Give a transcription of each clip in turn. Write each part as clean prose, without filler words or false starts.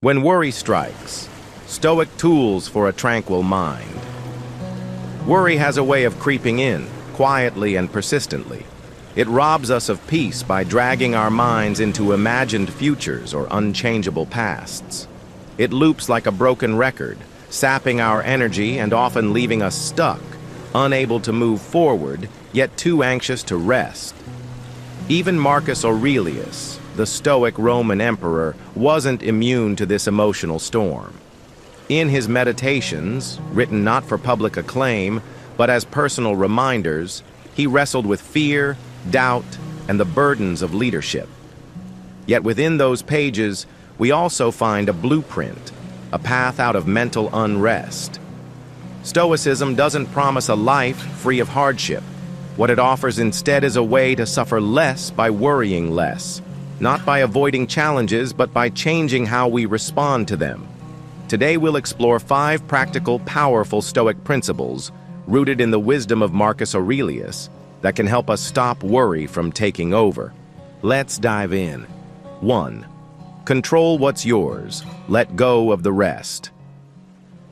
When worry strikes, Stoic tools for a tranquil mind. Worry has a way of creeping in, quietly and persistently. It robs us of peace by dragging our minds into imagined futures or unchangeable pasts. It loops like a broken record, sapping our energy and often leaving us stuck, unable to move forward, yet too anxious to rest. Even Marcus Aurelius, the Stoic Roman emperor, wasn't immune to this emotional storm. In his meditations, written not for public acclaim, but as personal reminders, he wrestled with fear, doubt, and the burdens of leadership. Yet within those pages, we also find a blueprint, a path out of mental unrest. Stoicism doesn't promise a life free of hardship. What it offers instead is a way to suffer less by worrying less, not by avoiding challenges, but by changing how we respond to them. Today we'll explore 5 practical, powerful Stoic principles rooted in the wisdom of Marcus Aurelius that can help us stop worry from taking over. Let's dive in. 1. Control what's yours. Let go of the rest.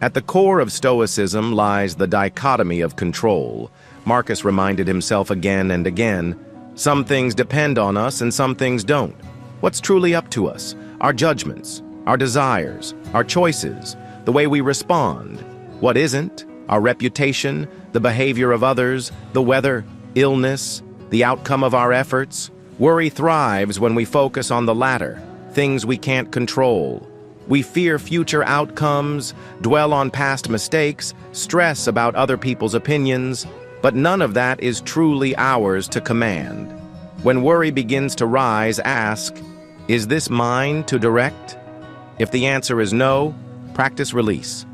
At the core of Stoicism lies the dichotomy of control. Marcus reminded himself again and again, some things depend on us and some things don't. What's truly up to us? Our judgments, our desires, our choices, the way we respond. What isn't? Our reputation, the behavior of others, the weather, illness, the outcome of our efforts. Worry thrives when we focus on the latter, things we can't control. We fear future outcomes, dwell on past mistakes, stress about other people's opinions, but none of that is truly ours to command. When worry begins to rise, ask, is this mine to direct? If the answer is no, practice release.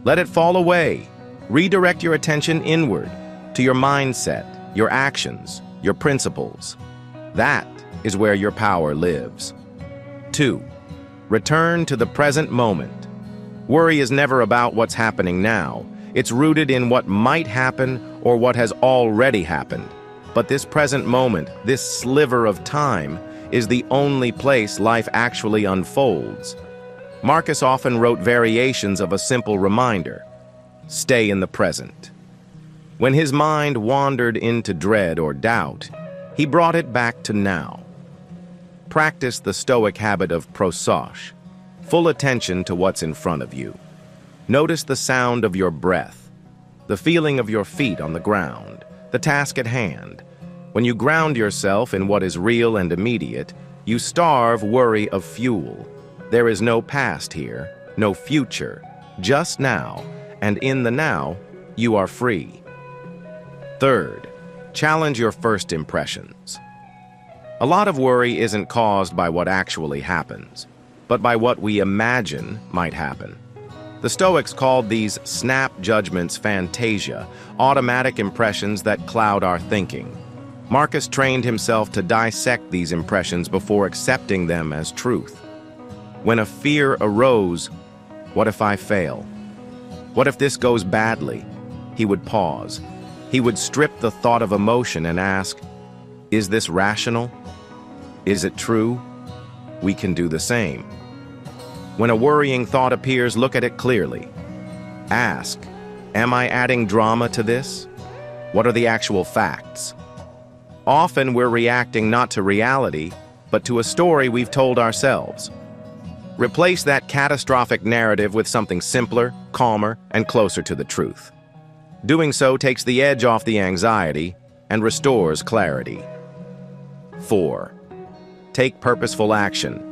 Let it fall away. Redirect your attention inward, to your mindset, your actions, your principles. That is where your power lives. 2. Return to the present moment. Worry is never about what's happening now. It's rooted in what might happen or what has already happened. But this present moment, this sliver of time, is the only place life actually unfolds. Marcus often wrote variations of a simple reminder: stay in the present. When his mind wandered into dread or doubt, he brought it back to now. Practice the Stoic habit of prosauche, full attention to what's in front of you. Notice the sound of your breath, the feeling of your feet on the ground, the task at hand. When you ground yourself in what is real and immediate, you starve worry of fuel. There is no past here, no future, just now, and in the now, you are free. 3. Challenge your first impressions. A lot of worry isn't caused by what actually happens, but by what we imagine might happen. The Stoics called these snap judgments fantasia, automatic impressions that cloud our thinking. Marcus trained himself to dissect these impressions before accepting them as truth. When a fear arose, what if I fail? What if this goes badly? He would pause. He would strip the thought of emotion and ask, is this rational? Is it true? We can do the same. When a worrying thought appears, look at it clearly. Ask, am I adding drama to this? What are the actual facts? Often we're reacting not to reality, but to a story we've told ourselves. Replace that catastrophic narrative with something simpler, calmer, and closer to the truth. Doing so takes the edge off the anxiety and restores clarity. 4. Take purposeful action.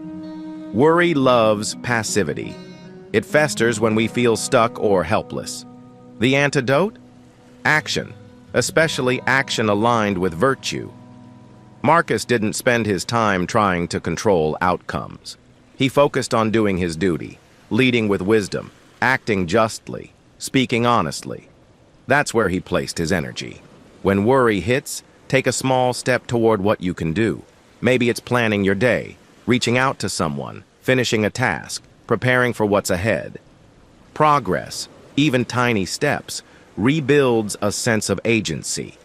Worry loves passivity. It festers when we feel stuck or helpless. The antidote? Action, especially action aligned with virtue. Marcus didn't spend his time trying to control outcomes. He focused on doing his duty, leading with wisdom, acting justly, speaking honestly. That's where he placed his energy. When worry hits, take a small step toward what you can do. Maybe it's planning your day, reaching out to someone, finishing a task, preparing for what's ahead. Progress, even tiny steps, rebuilds a sense of agency.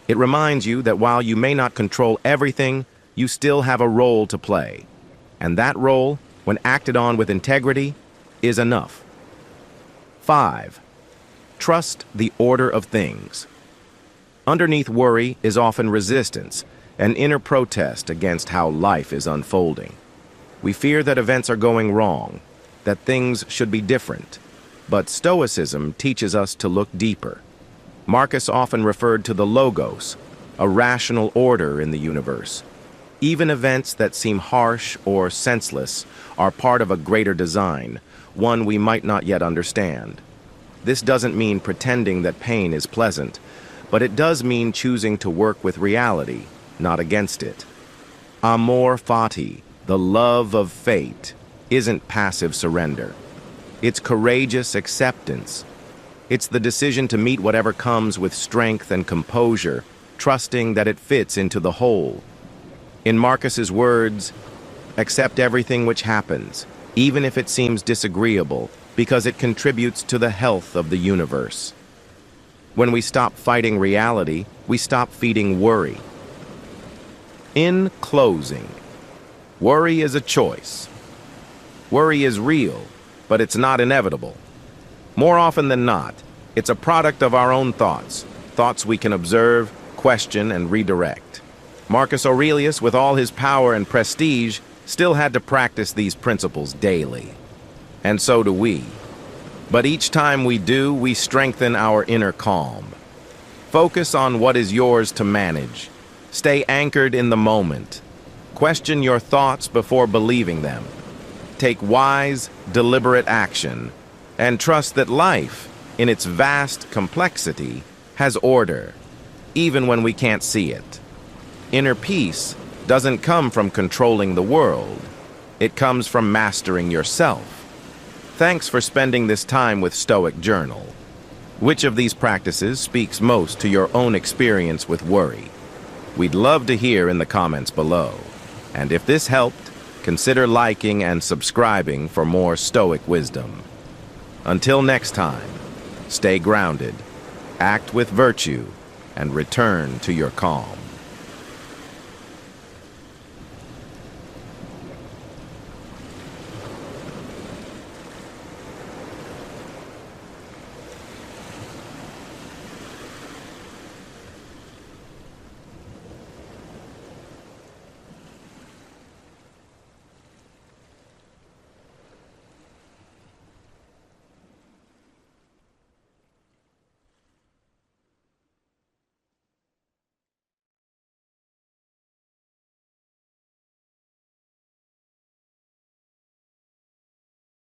It reminds you that while you may not control everything, you still have a role to play. And that role when acted on with integrity, is enough. 5. Trust the order of things. Underneath worry is often resistance, an inner protest against how life is unfolding. We fear that events are going wrong, that things should be different. But Stoicism teaches us to look deeper. Marcus often referred to the logos, a rational order in the universe. Even events that seem harsh or senseless are part of a greater design, one we might not yet understand. This doesn't mean pretending that pain is pleasant, but it does mean choosing to work with reality, not against it. Amor fati, the love of fate, isn't passive surrender. It's courageous acceptance. It's the decision to meet whatever comes with strength and composure, trusting that it fits into the whole. In Marcus's words, accept everything which happens, even if it seems disagreeable, because it contributes to the health of the universe. When we stop fighting reality, we stop feeding worry. In closing, worry is a choice. Worry is real, but it's not inevitable. More often than not, it's a product of our own thoughts, thoughts we can observe, question, and redirect. Marcus Aurelius, with all his power and prestige, still had to practice these principles daily. And so do we. But each time we do, we strengthen our inner calm. Focus on what is yours to manage. Stay anchored in the moment. Question your thoughts before believing them. Take wise, deliberate action, and trust that life, in its vast complexity, has order, even when we can't see it. Inner peace doesn't come from controlling the world. It comes from mastering yourself. Thanks for spending this time with Stoic Journal. Which of these practices speaks most to your own experience with worry? We'd love to hear in the comments below. And if this helped, consider liking and subscribing for more Stoic wisdom. Until next time, stay grounded, act with virtue, and return to your calm.